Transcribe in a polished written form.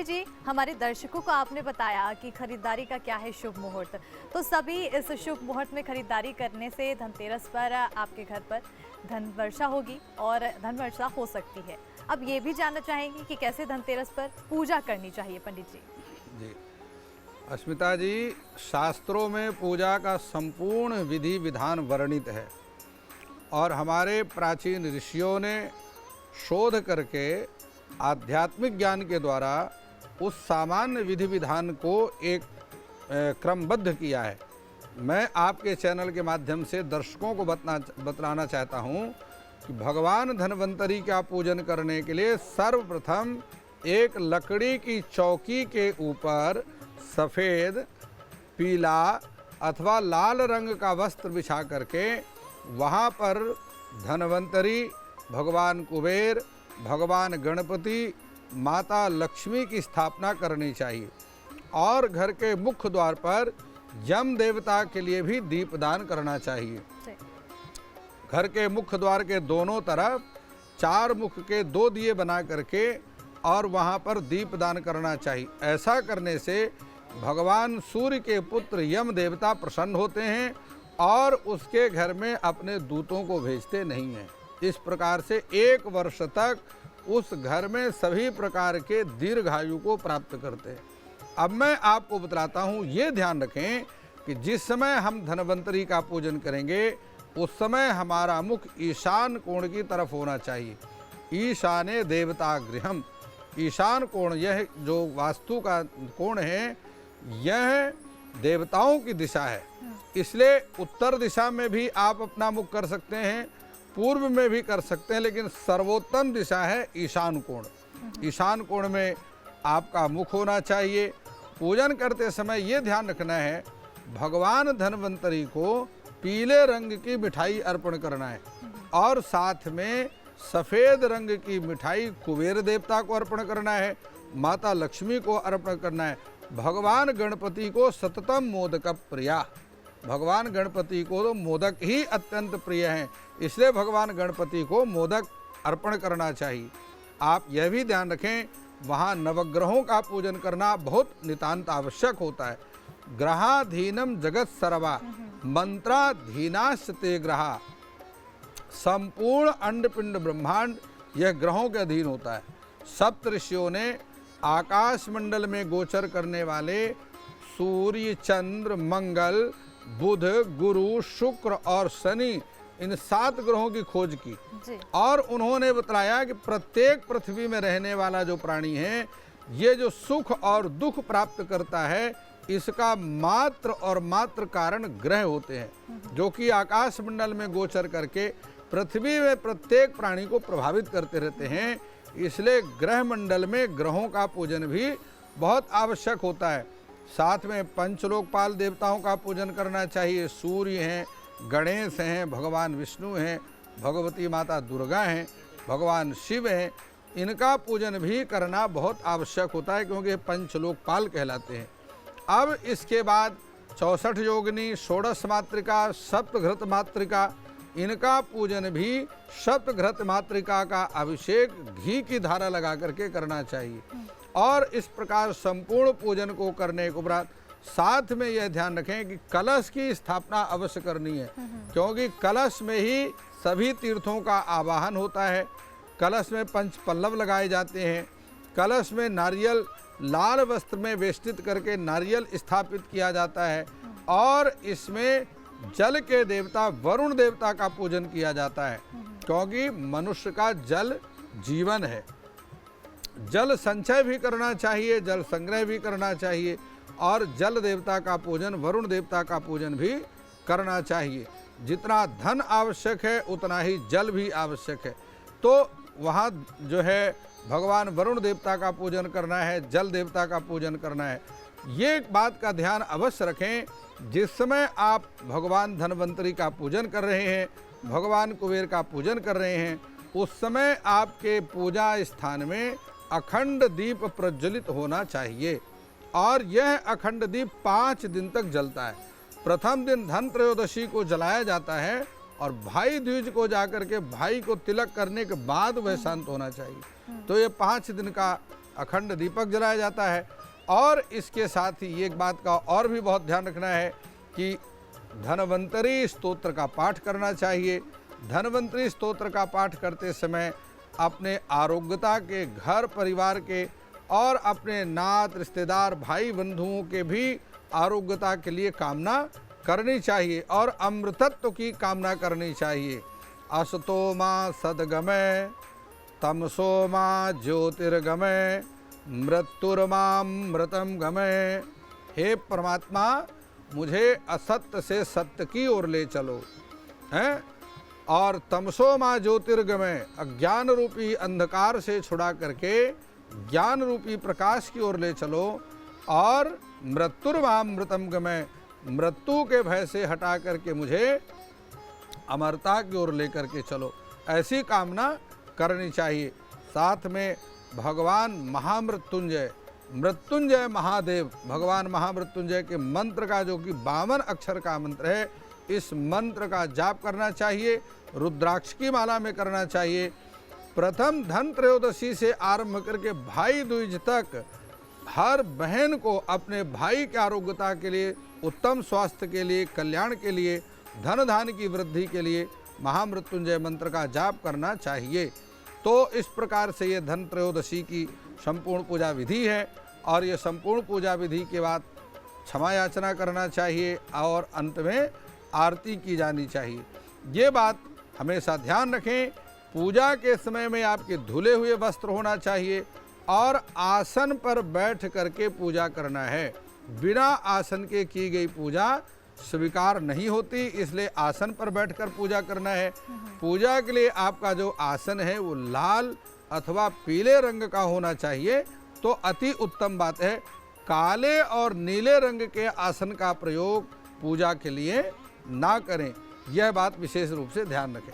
पंडित जी, हमारे दर्शकों को आपने बताया कि खरीदारी का क्या है शुभ मुहूर्त, तो सभी इस शुभ मुहूर्त में खरीदारी करने से धनतेरस पर आपके घर पर धन वर्षा होगी और धन वर्षा हो सकती है। अब ये भी जानना चाहेंगे कि कैसे धनतेरस पर पूजा करनी चाहिए पंडित जी। जी अस्मिता जी, शास्त्रों में पूजा का संपूर्ण विधि विधान वर्णित है और हमारे प्राचीन ऋषियों ने शोध करके आध्यात्मिक ज्ञान के द्वारा उस सामान्य विधि विधान को एक क्रमबद्ध किया है। मैं आपके चैनल के माध्यम से दर्शकों को बतलाना चाहता हूँ कि भगवान धन्वंतरी का पूजन करने के लिए सर्वप्रथम एक लकड़ी की चौकी के ऊपर सफ़ेद, पीला अथवा लाल रंग का वस्त्र बिछा करके वहाँ पर धन्वंतरी, भगवान कुबेर, भगवान गणपति, माता लक्ष्मी की स्थापना करनी चाहिए और घर के मुख्य द्वार पर यम देवता के लिए भी दीपदान करना चाहिए। घर के मुख्य द्वार के दोनों तरफ 4 मुख के 2 दिए बना करके और वहाँ पर दीपदान करना चाहिए। ऐसा करने से भगवान सूर्य के पुत्र यम देवता प्रसन्न होते हैं और उसके घर में अपने दूतों को भेजते नहीं हैं। इस प्रकार से 1 वर्ष तक उस घर में सभी प्रकार के दीर्घायु को प्राप्त करते हैं। अब मैं आपको बतलाता हूँ, ये ध्यान रखें कि जिस समय हम धन्वंतरी का पूजन करेंगे उस समय हमारा मुख ईशान कोण की तरफ होना चाहिए। ईशाने देवता गृहम, ईशान कोण यह जो वास्तु का कोण है यह देवताओं की दिशा है। इसलिए उत्तर दिशा में भी आप अपना मुख कर सकते हैं, पूर्व में भी कर सकते हैं, लेकिन सर्वोत्तम दिशा है ईशान कोण। ईशान कोण में आपका मुख होना चाहिए। पूजन करते समय ये ध्यान रखना है भगवान धन्वंतरी को पीले रंग की मिठाई अर्पण करना है और साथ में सफ़ेद रंग की मिठाई कुबेर देवता को अर्पण करना है, माता लक्ष्मी को अर्पण करना है। भगवान गणपति को सततम मोदक प्रिया, भगवान गणपति को तो मोदक ही अत्यंत प्रिय हैं, इसलिए भगवान गणपति को मोदक अर्पण करना चाहिए। आप यह भी ध्यान रखें वहाँ नवग्रहों का पूजन करना बहुत नितांत आवश्यक होता है। ग्रहाधीनम जगत सर्वा मंत्राधीनास्ते ग्रहा, संपूर्ण अंडपिंड ब्रह्मांड यह ग्रहों के अधीन होता है। सप्त ऋषियों ने आकाश मंडल में गोचर करने वाले सूर्य, चंद्र, मंगल, बुध, गुरु, शुक्र और शनि इन 7 ग्रहों की खोज की और उन्होंने बताया कि प्रत्येक पृथ्वी में रहने वाला जो प्राणी है ये जो सुख और दुख प्राप्त करता है इसका मात्र और मात्र कारण ग्रह होते हैं, जो कि आकाश मंडल में गोचर करके पृथ्वी में प्रत्येक प्राणी को प्रभावित करते रहते हैं। इसलिए ग्रह मंडल में ग्रहों का पूजन भी बहुत आवश्यक होता है। साथ में पंचलोकपाल देवताओं का पूजन करना चाहिए। सूर्य हैं, गणेश हैं, भगवान विष्णु हैं, भगवती माता दुर्गा हैं, भगवान शिव हैं, इनका पूजन भी करना बहुत आवश्यक होता है क्योंकि पंचलोकपाल कहलाते हैं। अब इसके बाद 64 योगिनी, 16 मातृका, सप्तघृत मातृका, इनका पूजन भी सप्तघृत मातृका का अभिषेक घी की धारा लगा करके करना चाहिए। और इस प्रकार संपूर्ण पूजन को करने के उपरांत साथ में यह ध्यान रखें कि कलश की स्थापना अवश्य करनी है, क्योंकि कलश में ही सभी तीर्थों का आवाहन होता है। कलश में पंच पल्लव लगाए जाते हैं। कलश में नारियल लाल वस्त्र में वेष्टित करके नारियल स्थापित किया जाता है और इसमें जल के देवता वरुण देवता का पूजन किया जाता है, क्योंकि मनुष्य का जल जीवन है। जल संचय भी करना चाहिए, जल संग्रह भी करना चाहिए और जल देवता का पूजन, वरुण देवता का पूजन भी करना चाहिए। जितना धन आवश्यक है उतना ही जल भी आवश्यक है। तो वहाँ जो है भगवान वरुण देवता का पूजन करना है, जल देवता का पूजन करना है। ये एक बात का ध्यान अवश्य रखें, जिस समय आप भगवान धन्वंतरी का पूजन कर रहे हैं, भगवान कुबेर का पूजन कर रहे हैं, उस समय आपके पूजा स्थान में अखंड दीप प्रज्वलित होना चाहिए और यह अखंड दीप 5 दिन तक जलता है। प्रथम दिन धन त्रयोदशी को जलाया जाता है और भाई द्विज को जाकर के भाई को तिलक करने के बाद वह शांत होना चाहिए। तो ये 5 दिन का अखंड दीपक जलाया जाता है। और इसके साथ ही एक बात का और भी बहुत ध्यान रखना है कि धन्वंतरी स्तोत्र का पाठ करना चाहिए। धन्वंतरी स्तोत्र का पाठ करते समय अपने आरोग्यता के, घर परिवार के और अपने नात रिश्तेदार भाई बंधुओं के भी आरोग्यता के लिए कामना करनी चाहिए और अमृतत्व की कामना करनी चाहिए। असतो मां सद्गमय, तमसो मां ज्योतिर्गमय, मृत्युर्मां मृतम गमय। हे परमात्मा, मुझे असत्य से सत्य की ओर ले चलो, हैं, और तमसो मां ज्योतिर्गमय, अज्ञान रूपी अंधकार से छुड़ा करके ज्ञान रूपी प्रकाश की ओर ले चलो, और मृत्युर्मां मृतम गमय, मृत्यु के भय से हटा करके मुझे अमरता की ओर लेकर के चलो, ऐसी कामना करनी चाहिए। साथ में भगवान महामृत्युंजय, मृत्युंजय महादेव, भगवान महामृत्युंजय के मंत्र का, जो कि 52 अक्षर का मंत्र है, इस मंत्र का जाप करना चाहिए। रुद्राक्ष की माला में करना चाहिए। प्रथम धन त्रयोदशी से आरंभ करके भाई दूज तक हर बहन को अपने भाई के आरोग्यता के लिए, उत्तम स्वास्थ्य के लिए, कल्याण के लिए, धन धान की वृद्धि के लिए महामृत्युंजय मंत्र का जाप करना चाहिए। तो इस प्रकार से ये धन त्रयोदशी की संपूर्ण पूजा विधि है। और ये संपूर्ण पूजा विधि के बाद क्षमा याचना करना चाहिए और अंत में आरती की जानी चाहिए। ये बात हमेशा ध्यान रखें। पूजा के समय में आपके धुले हुए वस्त्र होना चाहिए और आसन पर बैठ करके पूजा करना है। बिना आसन के की गई पूजा स्वीकार नहीं होती, इसलिए आसन पर बैठकर पूजा करना है। पूजा के लिए आपका जो आसन है वो लाल अथवा पीले रंग का होना चाहिए, तो अति उत्तम बात है। काले और नीले रंग के आसन का प्रयोग पूजा के लिए ना करें, यह बात विशेष रूप से ध्यान रखें।